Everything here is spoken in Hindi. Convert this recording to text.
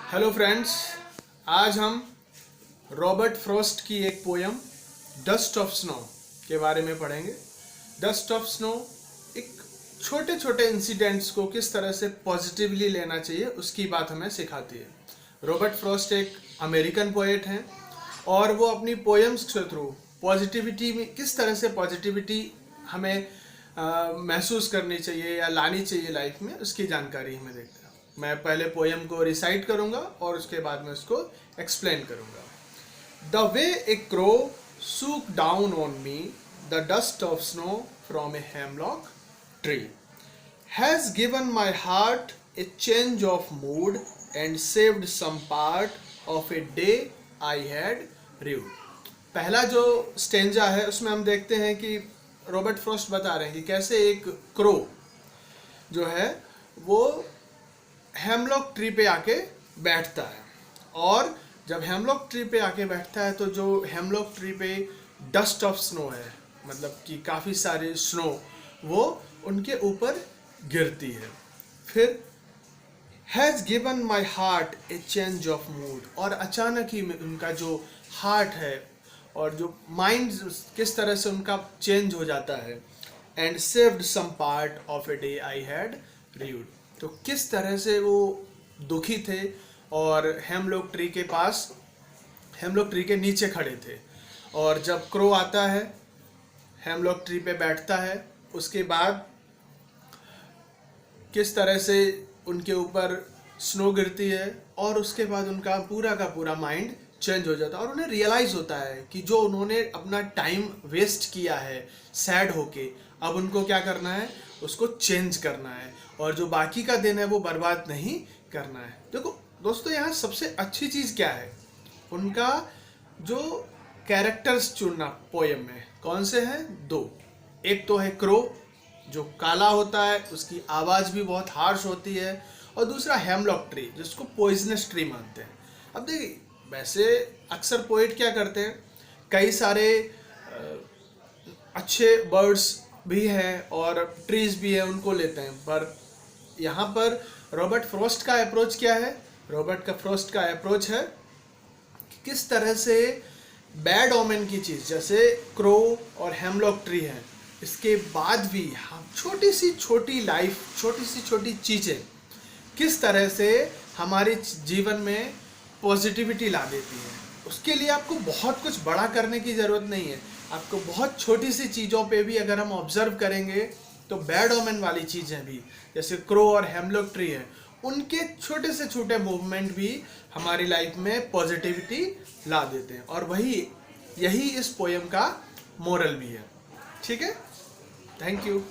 हेलो फ्रेंड्स, आज हम रॉबर्ट फ्रॉस्ट की एक पोयम डस्ट ऑफ स्नो के बारे में पढ़ेंगे। डस्ट ऑफ स्नो एक छोटे छोटे इंसिडेंट्स को किस तरह से पॉजिटिवली लेना चाहिए उसकी बात हमें सिखाती है। रॉबर्ट फ्रॉस्ट एक अमेरिकन पोएट हैं और वो अपनी पोएम्स के थ्रू पॉजिटिविटी में किस तरह से पॉजिटिविटी हमें महसूस करनी चाहिए या लानी चाहिए लाइफ में, उसकी जानकारी हमें देखते हैं। मैं पहले पोएम को रिसाइट करूंगा और उसके बाद में उसको एक्सप्लेन करूंगा। The way a crow shook down on me the dust of snow from a hemlock tree has given my heart a change of mood and saved some part of a day I had rued. पहला जो स्टेंजा है उसमें हम देखते हैं कि रॉबर्ट फ्रॉस्ट बता रहे हैं कि कैसे एक क्रो जो है वो हेमलॉक ट्री पे आके बैठता है, और जब हेमलॉक ट्री पे आके बैठता है तो जो हेमलॉक ट्री पे डस्ट ऑफ स्नो है, मतलब कि काफ़ी सारी स्नो वो उनके ऊपर गिरती है। फिर has given my heart a change of mood, और अचानक ही उनका जो हार्ट है और जो माइंड किस तरह से उनका चेंज हो जाता है। And saved some part of a day I had rued, तो किस तरह से वो दुखी थे और हेमलॉक ट्री के पास, हेमलॉक ट्री के नीचे खड़े थे, और जब क्रो आता है हेमलॉक ट्री पे बैठता है, उसके बाद किस तरह से उनके ऊपर स्नो गिरती है और उसके बाद उनका पूरा का पूरा माइंड चेंज हो जाता है और उन्हें रियलाइज़ होता है कि जो उन्होंने अपना टाइम वेस्ट किया है सैड होके, अब उनको क्या करना है, उसको चेंज करना है, और जो बाकी का दिन है वो बर्बाद नहीं करना है। देखो दोस्तों, यहाँ सबसे अच्छी चीज़ क्या है, उनका जो कैरेक्टर्स चुनना पोएम में। कौन से हैं? दो। एक तो है क्रो जो काला होता है, उसकी आवाज़ भी बहुत हार्श होती है, और दूसरा हेमलॉक ट्री जिसको पॉइजनस ट्री मानते हैं। अब देखिए, वैसे अक्सर पोएट क्या करते हैं, कई सारे अच्छे बर्ड्स भी हैं और ट्रीज भी हैं, उनको लेते हैं, पर यहाँ पर रॉबर्ट फ्रॉस्ट का अप्रोच क्या है? रॉबर्ट फ्रॉस्ट का अप्रोच है कि किस तरह से बैड ओमेन की चीज़ जैसे क्रो और हेमलॉक ट्री है, इसके बाद भी हम छोटी सी छोटी लाइफ, छोटी सी छोटी चीज़ें किस तरह से हमारे जीवन में पॉजिटिविटी ला देती है। उसके लिए आपको बहुत कुछ बड़ा करने की ज़रूरत नहीं है, आपको बहुत छोटी सी चीज़ों पे भी अगर हम ऑब्जर्व करेंगे तो बैड ओमेन वाली चीज़ें भी, जैसे क्रो और हेमलॉक ट्री है, उनके छोटे से छोटे मूवमेंट भी हमारी लाइफ में पॉजिटिविटी ला देते हैं, और यही इस पोएम का मोरल भी है। ठीक है, थैंक यू।